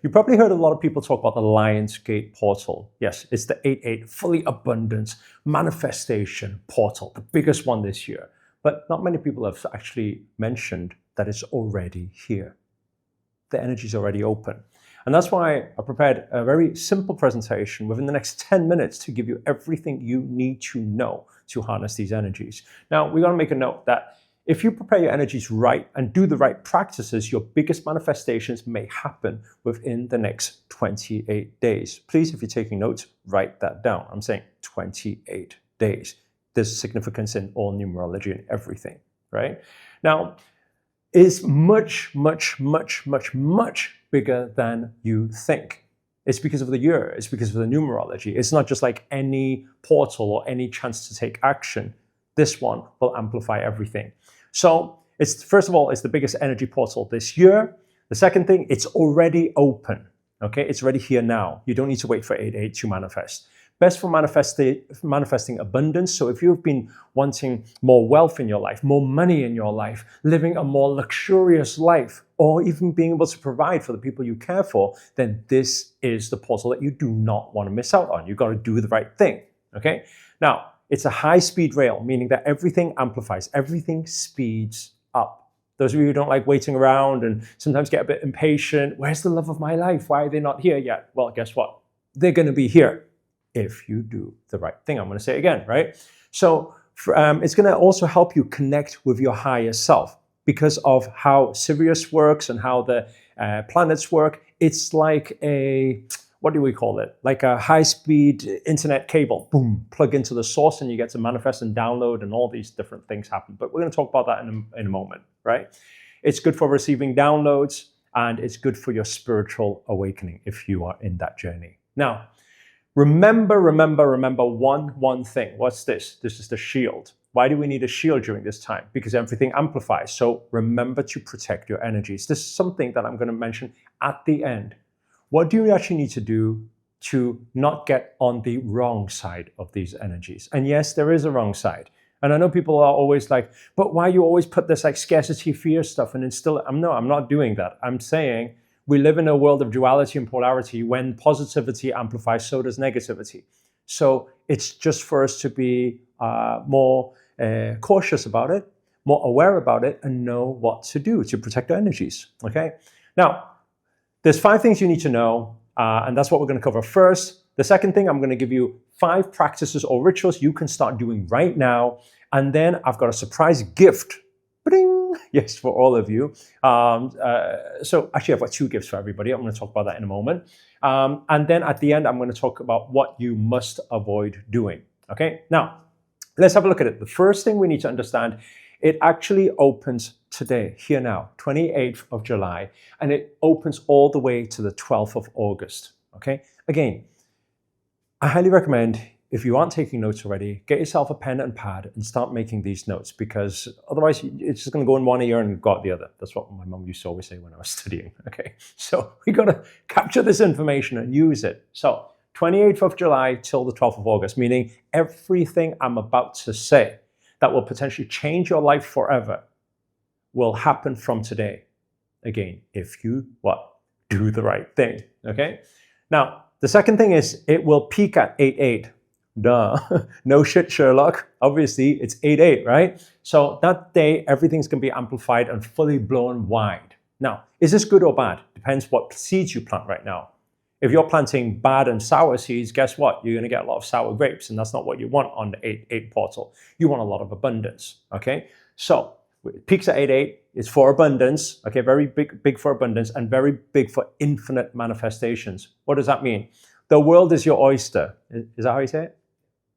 You probably heard a lot of people talk about the Lion's Gate portal. Yes, it's the 8-8 fully abundant manifestation portal, the biggest one this year. But not many people have actually mentioned that it's already here. The energy is already open. And that's why I prepared a very simple presentation within the next 10 minutes to give you everything you need to know to harness these energies. Now, we got to make a note that if you prepare your energies right and do the right practices, your biggest manifestations may happen within the next 28 days. Please, if you're taking notes, write that down. I'm saying 28 days. There's significance in all numerology and everything, right? Now, it's much, much, much, much, much bigger than you think. It's because of the year. It's because of the numerology. It's not just like any portal or any chance to take action. This one will amplify everything. So it's, first of all, it's the biggest energy portal this year. The second thing, it's already open. Okay, it's already here now. You don't need to wait for 8-8 to manifest. Best for manifesting abundance. So if you've been wanting more wealth in your life, more money in your life, living a more luxurious life, or even being able to provide for the people you care for, then this is the portal that you do not want to miss out on. You've got to do the right thing. Okay. Now, it's a high-speed rail, meaning that everything amplifies, everything speeds up. Those of you who don't like waiting around and sometimes get a bit impatient, where's the love of my life? Why are they not here yet? Well, guess what? They're going to be here if you do the right thing. I'm going to say it again, right? So it's going to also help you connect with your higher self because of how Sirius works and how the planets work. It's like a, what do we call it? Like a high-speed internet cable. Boom, plug into the source and you get to manifest and download and all these different things happen. But we're going to talk about that in a moment, right? It's good for receiving downloads and it's good for your spiritual awakening if you are in that journey. Now, remember one thing. What's this? This is the shield. Why do we need a shield during this time? Because everything amplifies. So remember to protect your energies. This is something that I'm going to mention at the end. What do you actually need to do to not get on the wrong side of these energies? And yes, there is a wrong side. And I know people are always like, but why you always put this like scarcity, fear stuff and instill? I'm not doing that. I'm saying we live in a world of duality and polarity. When positivity amplifies, so does negativity. So it's just for us to be more cautious about it, more aware about it, and know what to do to protect our energies, okay? Now, there's 5 things you need to know, and that's what we're going to cover first. The second thing, I'm going to give you 5 practices or rituals you can start doing right now. And then I've got a surprise gift. Ba-ding! Yes, for all of you. So actually, I've got 2 gifts for everybody. I'm going to talk about that in a moment. And then at the end, I'm going to talk about what you must avoid doing. Okay, now let's have a look at it. The first thing we need to understand, it actually opens today, here now, 28th of July, and it opens all the way to the 12th of August. Okay, again, I highly recommend, if you aren't taking notes already, get yourself a pen and pad and start making these notes, because otherwise it's just going to go in one ear and go out the other. That's what my mum used to always say when I was studying. Okay, so we got to capture this information and use it. So 28th of July till the 12th of August, meaning everything I'm about to say that will potentially change your life forever will happen from today. Again, if you, do the right thing, okay? Now, the second thing is it will peak at 8-8. Duh, no shit, Sherlock. Obviously, it's 8-8, right? So that day, everything's gonna be amplified and fully blown wide. Now, is this good or bad? Depends what seeds you plant right now. If you're planting bad and sour seeds, guess what? You're going to get a lot of sour grapes, and that's not what you want on the 8-8 portal. You want a lot of abundance, okay? So it peaks at 8-8. It's for abundance, okay? Very big for abundance and very big for infinite manifestations. What does that mean? The world is your oyster. Is that how you say it?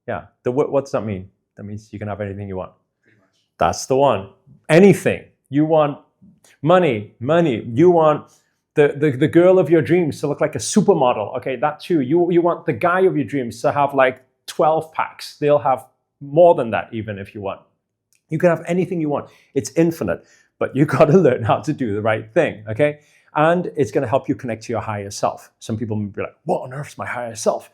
Yeah. What does that mean? That means you can have anything you want. Pretty much. That's the one. Anything. You want money. You want the girl of your dreams to look like a supermodel. Okay, that too. You want the guy of your dreams to have like 12 packs. They'll have more than that even if you want. You can have anything you want. It's infinite, but you got to learn how to do the right thing, okay? And it's going to help you connect to your higher self. Some people may be like, what on earth is my higher self?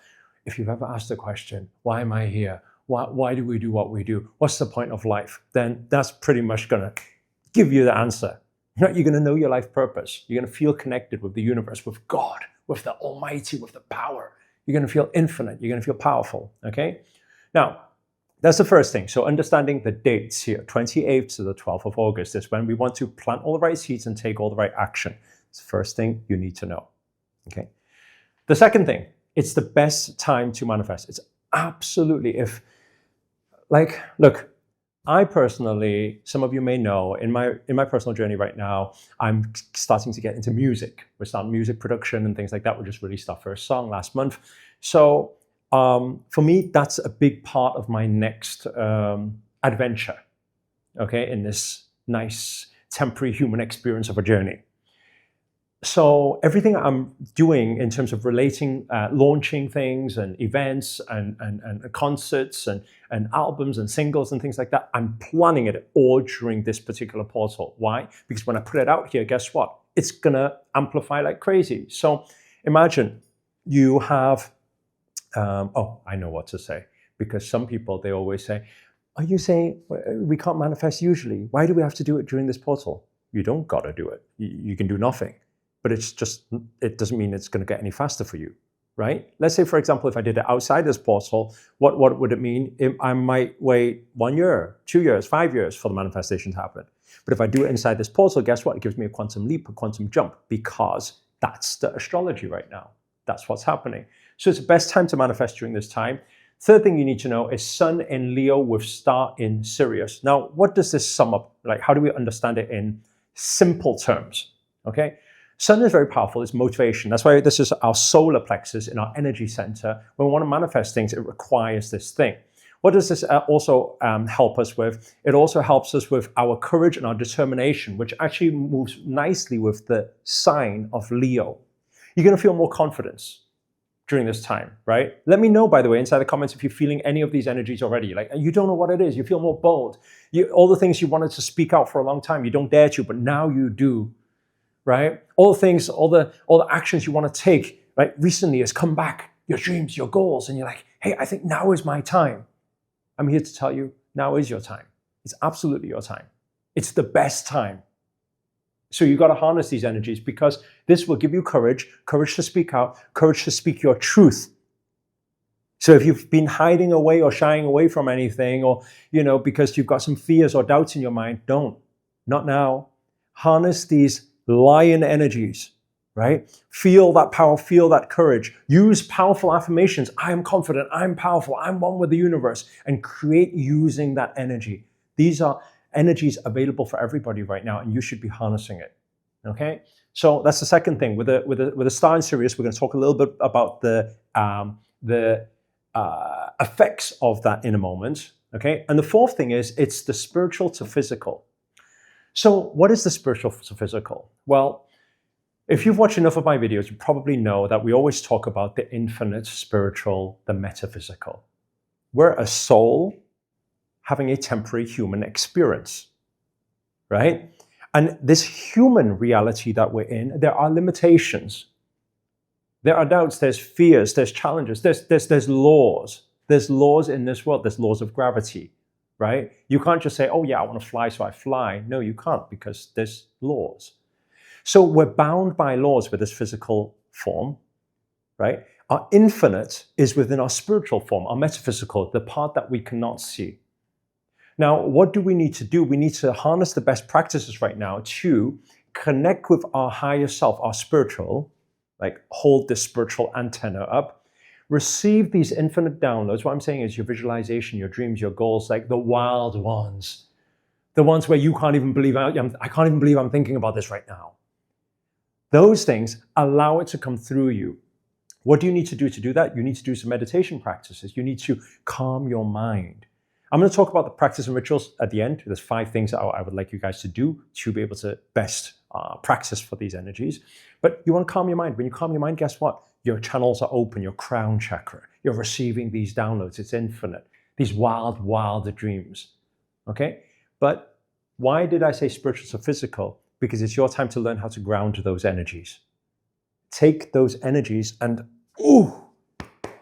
If you've ever asked the question, why am I here? Why do we do what we do? What's the point of life? Then that's pretty much going to give you the answer. You're going to know your life purpose. You're going to feel connected with the universe, with God, with the Almighty, with the power. You're going to feel infinite. You're going to feel powerful, okay? Now, that's the first thing. So understanding the dates here, 28th to the 12th of August is when we want to plant all the right seeds and take all the right action. It's the first thing you need to know, okay? The second thing, it's the best time to manifest. It's absolutely, look, I personally, some of you may know, in my personal journey right now, I'm starting to get into music. We're starting music production and things like that. We just released our first song last month. So for me, that's a big part of my next adventure, okay, in this nice temporary human experience of a journey. So everything I'm doing in terms of relating, launching things and events and concerts and albums and singles and things like that, I'm planning it all during this particular portal. Why? Because when I put it out here, guess what? It's going to amplify like crazy. So imagine you have, I know what to say. Because some people, they always say, are you saying we can't manifest usually? Why do we have to do it during this portal? You don't got to do it. You can do nothing. But it doesn't mean it's going to get any faster for you, right? Let's say, for example, if I did it outside this portal, what would it mean? I might wait 1 year, 2 years, 5 years for the manifestation to happen. But if I do it inside this portal, guess what? It gives me a quantum leap, a quantum jump, because that's the astrology right now. That's what's happening. So it's the best time to manifest during this time. Third thing you need to know is Sun in Leo with Star in Sirius. Now, what does this sum up? Like, how do we understand it in simple terms? Okay. Sun is very powerful, it's motivation. That's why this is our solar plexus in our energy center. When we want to manifest things, it requires this thing. What does this also help us with? It also helps us with our courage and our determination, which actually moves nicely with the sign of Leo. You're going to feel more confidence during this time, right? Let me know, by the way, inside the comments if you're feeling any of these energies already. Like, you don't know what it is. You feel more bold. All the things you wanted to speak out for a long time, you don't dare to, but now you do. Right? All the things, all the actions you want to take, right? Recently has come back, your dreams, your goals, and you're like, hey, I think now is my time. I'm here to tell you, now is your time. It's absolutely your time. It's the best time. So you got to harness these energies because this will give you courage to speak out, courage to speak your truth. So if you've been hiding away or shying away from anything, or, because you've got some fears or doubts in your mind, don't. Not now. Harness these lion energies, right? Feel that power, feel that courage. Use powerful affirmations. I am confident, I'm powerful, I'm one with the universe, and create using that energy. These are energies available for everybody right now, and you should be harnessing it, okay? So that's the second thing. With a star in Sirius, we're going to talk a little bit about the effects of that in a moment, okay? And the fourth thing is, it's the spiritual to physical. So what is the spiritual to physical? Well, if you've watched enough of my videos, you probably know that we always talk about the infinite spiritual, the metaphysical. We're a soul having a temporary human experience, right? And this human reality that we're in, there are limitations. There are doubts, there's fears, there's challenges, there's laws. There's laws in this world, there's laws of gravity. Right? You can't just say, oh yeah, I want to fly, so I fly. No, you can't, because there's laws. So we're bound by laws with this physical form, right? Our infinite is within our spiritual form, our metaphysical, the part that we cannot see. Now, what do we need to do? We need to harness the best practices right now to connect with our higher self, our spiritual, like hold this spiritual antenna up, receive these infinite downloads. What I'm saying is your visualization, your dreams, your goals, like the wild ones. The ones where you can't even believe, I can't even believe I'm thinking about this right now. Those things, allow it to come through you. What do you need to do that? You need to do some meditation practices. You need to calm your mind. I'm going to talk about the practice and rituals at the end. There's 5 things that I would like you guys to do to be able to best practice for these energies. But you want to calm your mind. When you calm your mind, guess what? Your channels are open, your crown chakra. You're receiving these downloads. It's infinite. These wild dreams. Okay? But why did I say spiritual to physical? Because it's your time to learn how to ground those energies. Take those energies and,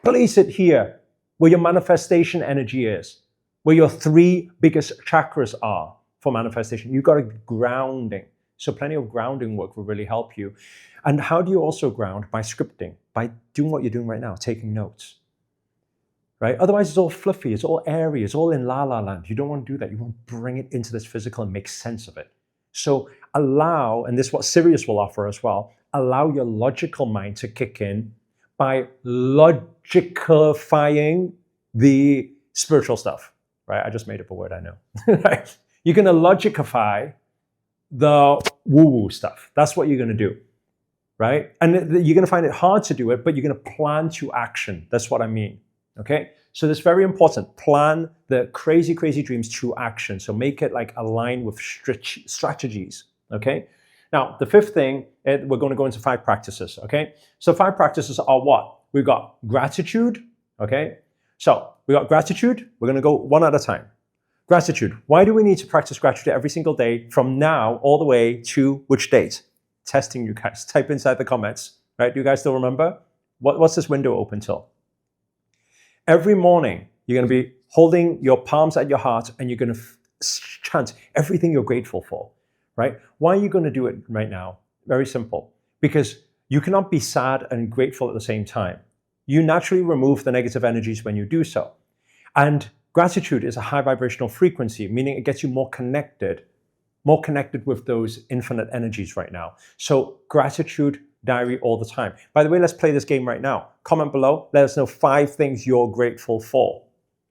place it here, where your manifestation energy is, where your 3 biggest chakras are for manifestation. You've got a grounding. So plenty of grounding work will really help you. And how do you also ground? By scripting, by doing what you're doing right now, taking notes. Right? Otherwise, it's all fluffy, it's all airy, it's all in la-la land. You don't want to do that. You want to bring it into this physical and make sense of it. So allow, and this is what Sirius will offer as well, allow your logical mind to kick in by logicifying the spiritual stuff. Right? I just made up a word, I know. Right? You're going to logicify the woo-woo stuff. That's what you're going to do. Right? And you're going to find it hard to do it, but you're going to plan to action. That's what I mean. Okay, so that's very important. Plan the crazy, crazy dreams to action. So make it like align with strategies. Okay, now the fifth thing, we're going to go into 5 practices. Okay, so 5 practices are what? We've got gratitude. Okay, so we got gratitude. We're going to go one at a time. Gratitude. Why do we need to practice gratitude every single day from now all the way to which date? Testing you guys. Type inside the comments. Right? Do you guys still remember? What's this window open till? Every morning, you're going to be holding your palms at your heart and you're going to chant everything you're grateful for, right? Why are you going to do it right now? Very simple. Because you cannot be sad and grateful at the same time. You naturally remove the negative energies when you do so. And gratitude is a high vibrational frequency, meaning it gets you more connected with those infinite energies right now. So gratitude diary all the time. By the way, let's play this game right now. Comment below. Let us know 5 things you're grateful for.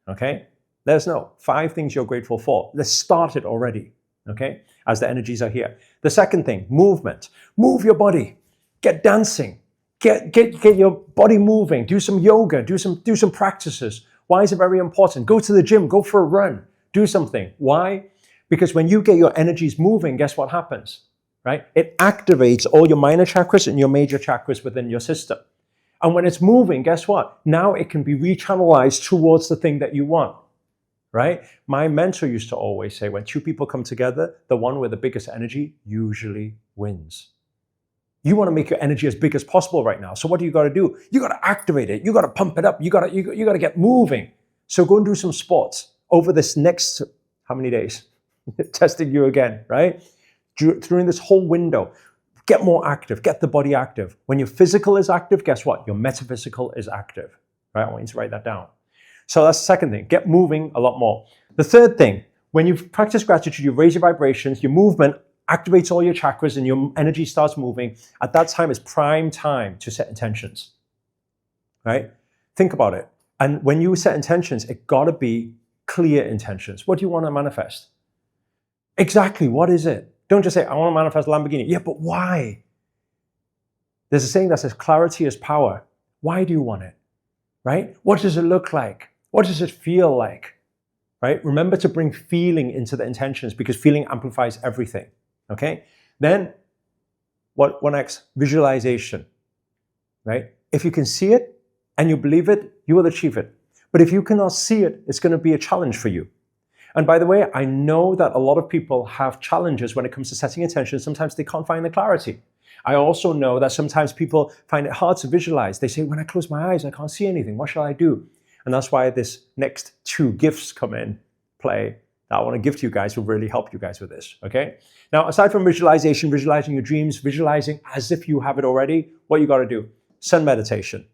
Okay? Let us know 5 things you're grateful for. Let's start it already. Okay? As the energies are here. The second thing, movement. Move your body. Get dancing. Get your body moving. Do some yoga. Do some practices. Why is it very important? Go to the gym. Go for a run. Do something. Why? Because when you get your energies moving, guess what happens? Right? It activates all your minor chakras and your major chakras within your system. And when it's moving, guess what? Now it can be rechannelized towards the thing that you want. Right? My mentor used to always say, when 2 people come together, the one with the biggest energy usually wins. You want to make your energy as big as possible right now. So what do you got to do? You got to activate it. You got to pump it up. You got to get moving. So go and do some sports over this next, how many days? Testing you again, right? During this whole window, get more active, get the body active. When your physical is active, guess what? Your metaphysical is active, right? I want you to write that down. So that's the second thing, get moving a lot more. The third thing, when you practice gratitude, you raise your vibrations, your movement activates all your chakras and your energy starts moving. At that time, it's prime time to set intentions, right? Think about it. And when you set intentions, it gotta be clear intentions. What do you want to manifest? Exactly, what is it? Don't just say, I want to manifest a Lamborghini. Yeah, but why? There's a saying that says, clarity is power. Why do you want it? Right? What does it look like? What does it feel like? Right? Remember to bring feeling into the intentions because feeling amplifies everything. Okay? Then, what next? Visualization. Right? If you can see it and you believe it, you will achieve it. But if you cannot see it, it's going to be a challenge for you. And by the way, I know that a lot of people have challenges when it comes to setting intentions. Sometimes they can't find the clarity. I also know that sometimes people find it hard to visualize. They say, when I close my eyes, I can't see anything. What shall I do? And that's why this next 2 gifts come in play that I want to give to you guys will really help you guys with this, okay? Now, aside from visualization, visualizing your dreams, visualizing as if you have it already, what you got to do? Sun meditation,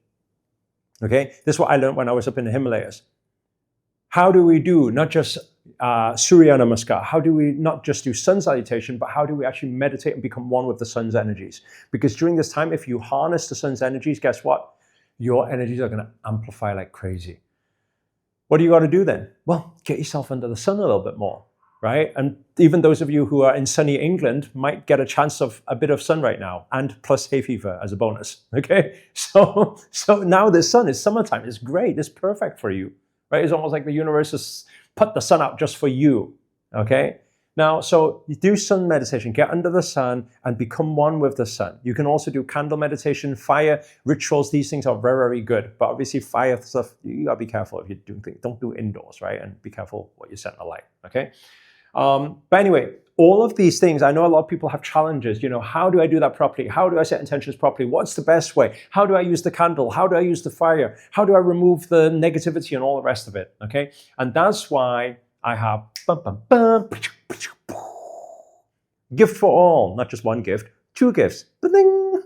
okay? This is what I learned when I was up in the Himalayas. How do we do not just Surya Namaskar? How do we not just do sun salutation, but how do we actually meditate and become one with the sun's energies? Because during this time, if you harness the sun's energies, guess what? Your energies are going to amplify like crazy. What do you got to do then? Well, get yourself under the sun a little bit more, right? And even those of you who are in sunny England might get a chance of a bit of sun right now, and plus hay fever as a bonus, okay? So now the sun is summertime. It's great. It's perfect for you. Right? It's almost like the universe has put the sun out just for you, okay? Now, so you do sun meditation, get under the sun and become one with the sun. You can also do candle meditation, fire rituals. These things are very, very good. But obviously fire stuff, you gotta be careful if you're doing things. Don't do indoors, right? And be careful what you set alight, okay? But anyway, all of these things, I know a lot of people have challenges. You know, how do I do that properly? How do I set intentions properly? What's the best way? How do I use the candle? How do I use the fire? How do I remove the negativity and all the rest of it? Okay. And that's why I have Gift for all, not just one gift, 2 gifts. Ba-ding!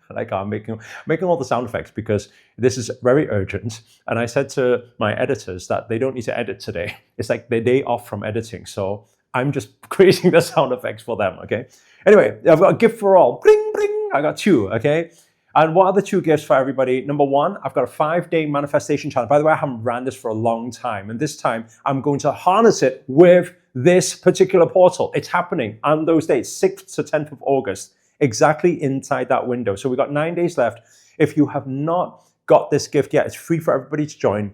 Like I'm making all the sound effects because this is very urgent. And I said to my editors that they don't need to edit today. It's like the day off from editing. So I'm just creating the sound effects for them, okay? Anyway, I've got a gift for all. Bling, bling. I got 2, okay? And what are the 2 gifts for everybody? Number 1, I've got a 5-day manifestation challenge. By the way, I haven't ran this for a long time. And this time, I'm going to harness it with this particular portal. It's happening on those dates, 6th to 10th of August, exactly inside that window. So we've got 9 days left. If you have not got this gift yet, it's free for everybody to join.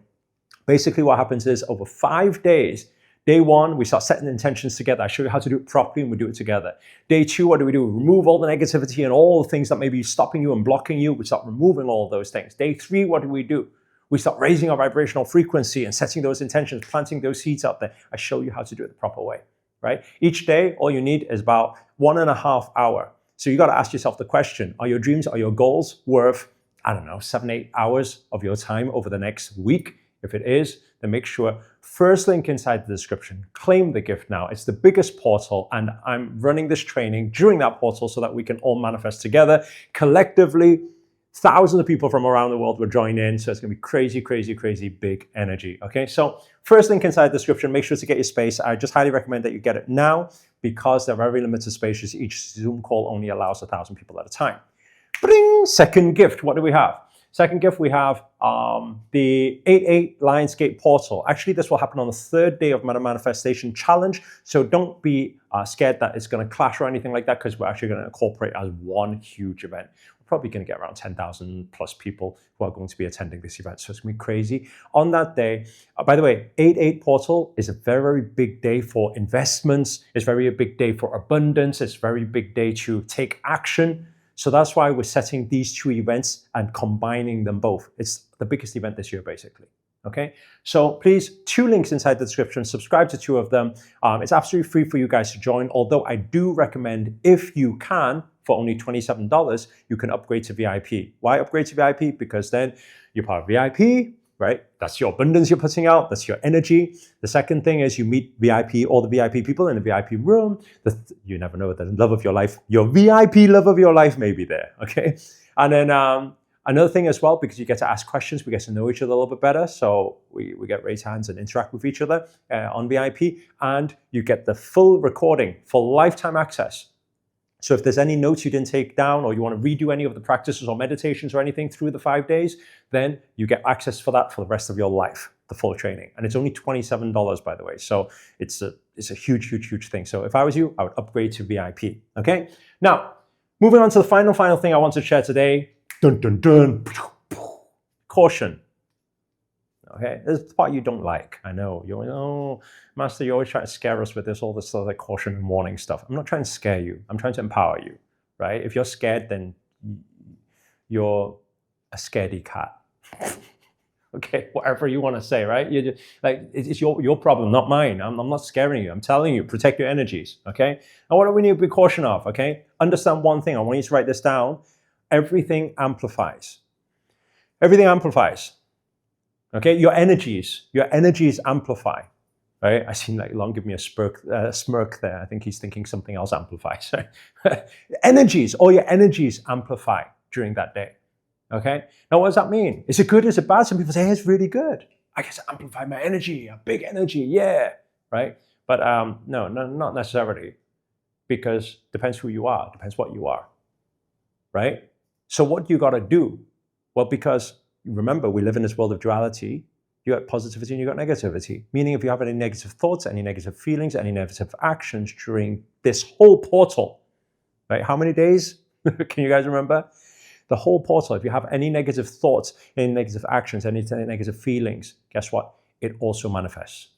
Basically, what happens is over 5 days, Day 1, we start setting intentions together. I show you how to do it properly and we do it together. Day 2, what do? We remove all the negativity and all the things that may be stopping you and blocking you. We start removing all those things. Day 3, what do? We start raising our vibrational frequency and setting those intentions, planting those seeds out there. I show you how to do it the proper way, right? Each day, all you need is about 1.5 hours. So you got to ask yourself the question, are your dreams, are your goals worth, I don't know, 7-8 hours of your time over the next week? If it is, then make sure, first link inside the description, claim the gift now. It's the biggest portal and I'm running this training during that portal so that we can all manifest together. Collectively, thousands of people from around the world will join in. So it's gonna be crazy, crazy, crazy big energy, okay? So first link inside the description, make sure to get your space. I just highly recommend that you get it now because they're very limited spaces. Each Zoom call only allows 1,000 people at a time. Bring! Second gift, what do we have? Second gift, we have the 8-8 Lionsgate portal. Actually, this will happen on the 3rd day of Manifestation Challenge. So don't be scared that it's going to clash or anything like that because we're actually going to incorporate as one huge event. We're probably going to get around 10,000 plus people who are going to be attending this event. So it's going to be crazy. On that day, by the way, 8-8 portal is a very, very big day for investments. It's very a big day for abundance. It's a very big day to take action. So that's why we're setting these 2 events and combining them both. It's the biggest event this year, basically. Okay, so please, 2 links inside the description. Subscribe to 2 of them. It's absolutely free for you guys to join. Although I do recommend, if you can, for only $27, you can upgrade to VIP. Why upgrade to VIP? Because then you're part of VIP, right? That's your abundance you're putting out. That's your energy. The second thing is you meet VIP, all the VIP people in the VIP room. You never know, the love of your life, your VIP love of your life may be there, okay? And then another thing as well, because you get to ask questions, we get to know each other a little bit better. So we get raised hands and interact with each other on VIP. And you get the full recording for lifetime access. So if there's any notes you didn't take down or you want to redo any of the practices or meditations or anything through the 5 days, then you get access for that for the rest of your life, the full training. And it's only $27, by the way. So it's a huge, huge, huge thing. So if I was you, I would upgrade to VIP, okay? Now, moving on to the final thing I want to share today. Dun, dun, dun. Caution. Okay, this is the part you don't like. I know. You're like, oh, Master, you're always trying to scare us with all this stuff like caution and warning stuff. I'm not trying to scare you. I'm trying to empower you, right? If you're scared, then you're a scaredy cat. Okay, whatever you want to say, right? You're just, like, it's your problem, not mine. I'm not scaring you. I'm telling you, protect your energies, okay? And what do we need to be cautious of, okay? Understand one thing. I want you to write this down. Everything amplifies. Everything amplifies. Okay, your energies amplify, right? I seen like Long give me a smirk there. I think he's thinking something else amplifies. Energies, all your energies amplify during that day. Okay, now what does that mean? Is it good? Is it bad? Some people say, hey, it's really good. I guess I amplify my energy, a big energy, yeah, right? But no, not necessarily, because depends who you are, depends what you are, right? So what you got to do? Well, because remember, we live in this world of duality. You got positivity and you got negativity. Meaning if you have any negative thoughts, any negative feelings, any negative actions during this whole portal, right? How many days? Can you guys remember? The whole portal, if you have any negative thoughts, any negative actions, any negative feelings, guess what? It also manifests.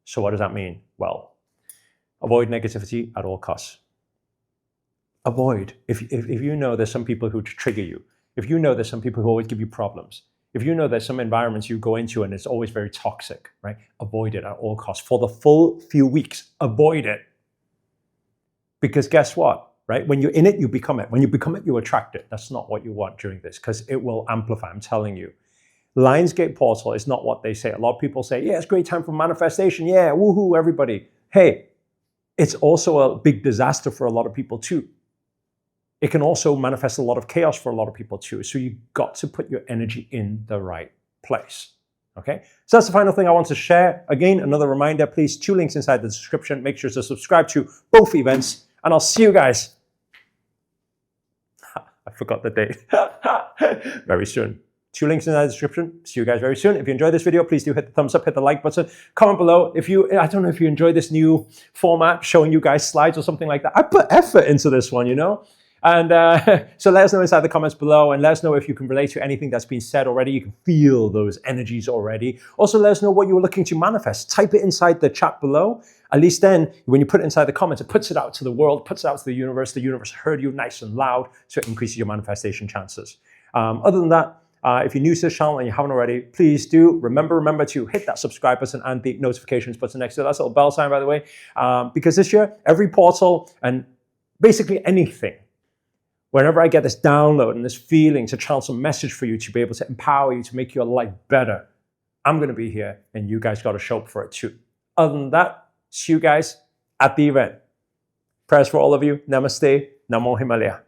So what does that mean? Well, avoid negativity at all costs. Avoid. If you know there's some people who trigger you, if you know there's some people who always give you problems, if you know there's some environments you go into and it's always very toxic, right? Avoid it at all costs. For the full few weeks, avoid it. Because guess what, right? When you're in it, you become it. When you become it, you attract it. That's not what you want during this because it will amplify, I'm telling you. Lionsgate portal is not what they say. A lot of people say, yeah, it's a great time for manifestation. Yeah, woohoo, everybody. Hey, it's also a big disaster for a lot of people too. It can also manifest a lot of chaos for a lot of people too. So you've got to put your energy in the right place. Okay, so that's the final thing I want to share. Again, another reminder, please, 2 links inside the description. Make sure to subscribe to both events, and I'll see you guys. I forgot the date. Very soon. 2 links in the description. See you guys very soon. If you enjoyed this video, please do hit the thumbs up, hit the like button, comment below. I don't know if you enjoyed this new format, showing you guys slides or something like that. I put effort into this one, you know? And so let us know inside the comments below, and let us know if you can relate to anything that's been said already. You can feel those energies already. Also, let us know what you were looking to manifest. Type it inside the chat below. At least then, when you put it inside the comments, it puts it out to the world, puts it out to the universe. The universe heard you nice and loud, so it increases your manifestation chances. Other than that, if you're new to this channel and you haven't already, please do remember to hit that subscribe button and the notifications button next to that little bell sign, by the way, because this year, every portal and basically anything, whenever I get this download and this feeling to channel some message for you, to be able to empower you, to make your life better, I'm going to be here, and you guys got to show up for it too. Other than that, see you guys at the event. Prayers for all of you. Namaste. Namo Himalaya.